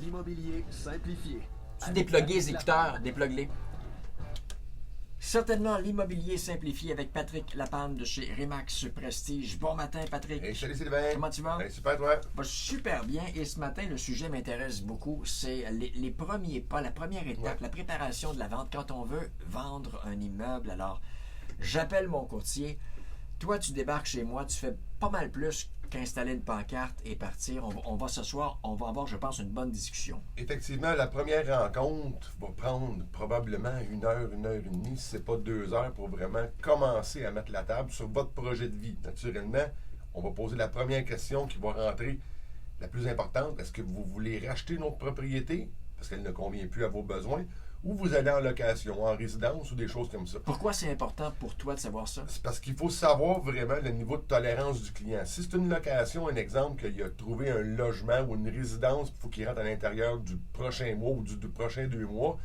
l'immobilier simplifié. Tu déplugues les écouteurs, déplugue-les. Certainement l'immobilier simplifié avec Patrick Lapanne de chez Remax Prestige. Bon matin, Patrick. Hey, salut Sylvain. Comment tu vas? Hey, super, toi? Va super bien. Et ce matin, le sujet m'intéresse beaucoup. C'est les premiers pas, la première étape, la préparation de la vente quand on veut vendre un immeuble. Alors, j'appelle mon courtier. Toi, tu débarques chez moi, tu fais pas mal plus qu'installer une pancarte et partir. On va s'asseoir, on va avoir, je pense, une bonne discussion. Effectivement, la première rencontre va prendre probablement 1 heure, 1 heure et demie, si ce n'est pas 2 heures, pour vraiment commencer à mettre la table sur votre projet de vie. Naturellement, on va poser la première question qui va rentrer la plus importante. Est-ce que vous voulez racheter notre propriété parce qu'elle ne convient plus à vos besoins, ou vous allez en location, en résidence ou des choses comme ça? Pourquoi c'est important pour toi de savoir ça? C'est parce qu'il faut savoir vraiment le niveau de tolérance du client. Si c'est une location, un exemple, qu'il a trouvé un logement ou une résidence, il faut qu'il rentre à l'intérieur du prochain mois ou du prochain 2 mois,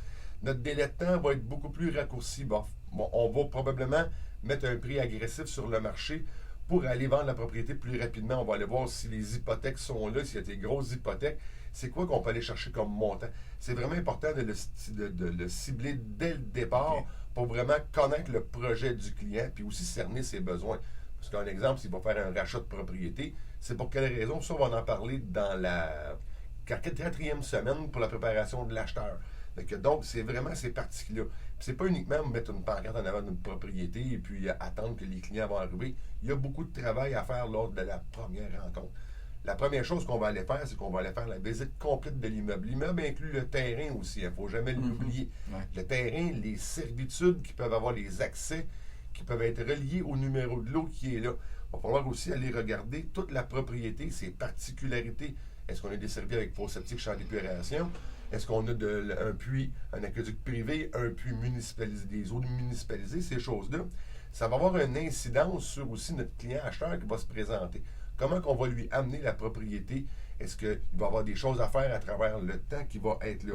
notre délai de temps va être beaucoup plus raccourci. Bon, on va probablement mettre un prix agressif sur le marché pour aller vendre la propriété plus rapidement. On va aller voir si les hypothèques sont là, s'il y a des grosses hypothèques. C'est quoi qu'on peut aller chercher comme montant? C'est vraiment important de le cibler dès le départ pour vraiment connaître le projet du client puis aussi cerner ses besoins. Parce qu'un exemple, s'il va faire un rachat de propriété, c'est pour quelle raison? Ça, on va en parler dans la 4e semaine pour la préparation de l'acheteur. Donc, c'est vraiment ces parties-là. C'est pas uniquement mettre une pancarte en avant d'une propriété et puis attendre que les clients vont arriver. Il y a beaucoup de travail à faire lors de la première rencontre. La première chose qu'on va aller faire, c'est qu'on va aller faire la visite complète de l'immeuble. L'immeuble inclut le terrain aussi, il ne faut jamais l'oublier. Le terrain, les servitudes qui peuvent avoir, les accès qui peuvent être reliés au numéro de l'eau qui est là. Il va falloir aussi aller regarder toute la propriété, ses particularités. Est-ce qu'on est desservi avec fosse septique, champ d'épuration? Est-ce qu'on a un puits, un aqueduc privé, un puits municipalisé, des eaux municipalisées, ces choses-là? Ça va avoir une incidence sur aussi notre client acheteur qui va se présenter. Comment qu'on va lui amener la propriété? Est-ce qu'il va avoir des choses à faire à travers le temps qui va être là?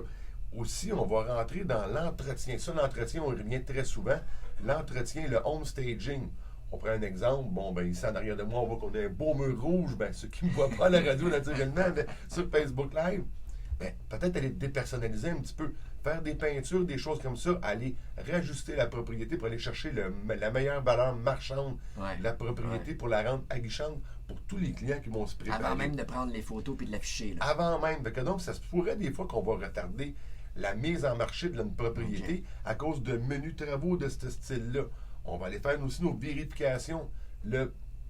Aussi, on va rentrer dans l'entretien. Ça, l'entretien, on y revient très souvent. L'entretien, le home staging. On prend un exemple. Bon, ben ici, en arrière de moi, on voit qu'on a un beau mur rouge. Ben, ceux qui ne me voient pas à la radio, naturellement, mais sur Facebook Live, ben, peut-être aller dépersonnaliser un petit peu. Faire des peintures, des choses comme ça, aller rajuster la propriété pour aller chercher la meilleure valeur marchande de la propriété pour la rendre aguichante pour tous les clients qui vont se préparer. Avant même de prendre les photos puis de l'afficher. Avant même. Donc, ça se pourrait des fois qu'on va retarder la mise en marché de notre propriété à cause de menus travaux de ce style-là. On va aller faire aussi nos vérifications.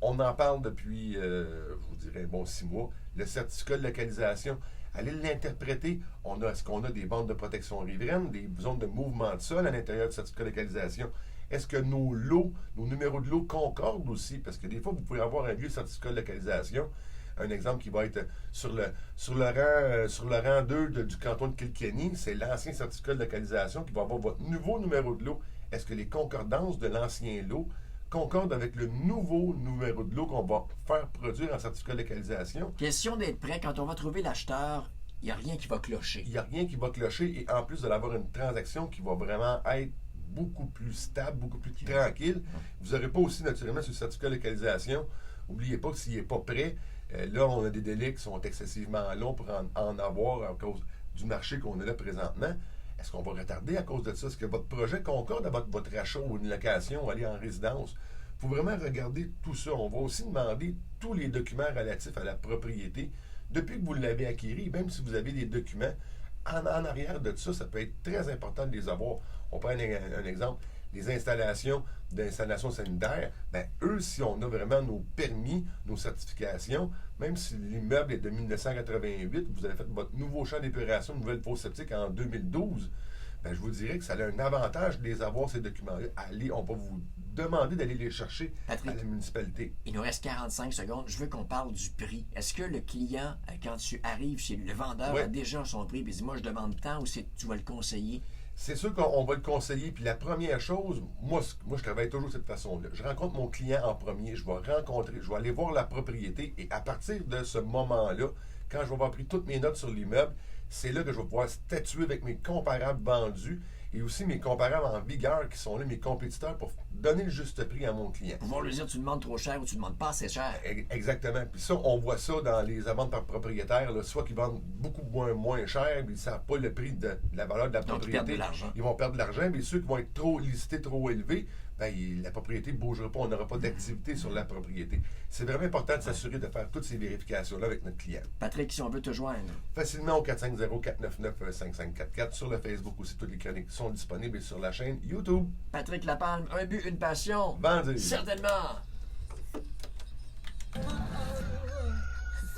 On en parle depuis, je vous dirais, 6 mois. Le certificat de localisation. Allez l'interpréter. Est-ce qu'on a des bandes de protection riveraine, des zones de mouvement de sol à l'intérieur du certificat de localisation? Est-ce que nos lots, nos numéros de lots concordent aussi? Parce que des fois, vous pouvez avoir un vieux certificat de localisation. Un exemple qui va être sur le rang 2 du canton de Kilkenny, c'est l'ancien certificat de localisation qui va avoir votre nouveau numéro de lot. Est-ce que les concordances de l'ancien lot concorde avec le nouveau numéro de lot qu'on va faire produire en certificat de localisation? Question d'être prêt. Quand on va trouver l'acheteur, il n'y a rien qui va clocher. Il n'y a rien qui va clocher et en plus de l'avoir une transaction qui va vraiment être beaucoup plus stable, beaucoup plus tranquille. Vous n'aurez pas aussi naturellement sur le certificat de localisation. N'oubliez pas que s'il n'est pas prêt, là, on a des délais qui sont excessivement longs pour en avoir à cause du marché qu'on a là présentement. Est-ce qu'on va retarder à cause de ça? Est-ce que votre projet concorde avec votre achat ou une location ou aller en résidence? Il faut vraiment regarder tout ça. On va aussi demander tous les documents relatifs à la propriété. Depuis que vous l'avez acquis, même si vous avez des documents, en arrière de ça, ça peut être très important de les avoir. On prend un exemple. Les installations d'installation sanitaire, ben eux, si on a vraiment nos permis, nos certifications, même si l'immeuble est de 1988, vous avez fait votre nouveau champ d'épuration, une nouvelle fosse septique en 2012, ben je vous dirais que ça a un avantage de les avoir, ces documents-là. Allez, on va vous demander d'aller les chercher Patrick, à la municipalité. Il nous reste 45 secondes. Je veux qu'on parle du prix. Est-ce que le client, quand tu arrives chez lui, le vendeur a déjà son prix, puis il dit, moi, je demande tant, ou tu vas le conseiller? C'est sûr qu'on va le conseiller. Puis la première chose, moi, je travaille toujours de cette façon-là. Je rencontre mon client en premier. Je vais aller voir la propriété. Et à partir de ce moment-là, quand je vais avoir pris toutes mes notes sur l'immeuble, c'est là que je vais pouvoir statuer avec mes comparables vendus et aussi mes comparables en vigueur qui sont là, mes compétiteurs, pour donner le juste prix à mon client. Pouvoir lui dire tu demandes trop cher ou tu demandes pas assez cher. Exactement. Puis ça, on voit ça dans les ventes par propriétaire, là, soit qu'ils vendent beaucoup moins cher, mais ils ne savent pas le prix de la valeur de la Donc, propriété. ils perdent de l'argent. Ils vont perdre de l'argent, mais ceux qui vont être trop licités, trop élevés, ben, la propriété ne bougera pas, on n'aura pas d'activité sur la propriété. C'est vraiment important de s'assurer de faire toutes ces vérifications-là avec notre client. Patrick, si on veut te joindre. Facilement au 450-499-5544 sur le Facebook aussi. Toutes les chroniques sont disponibles sur la chaîne YouTube. Patrick Lapalme, un but, une passion. Vendez. Certainement.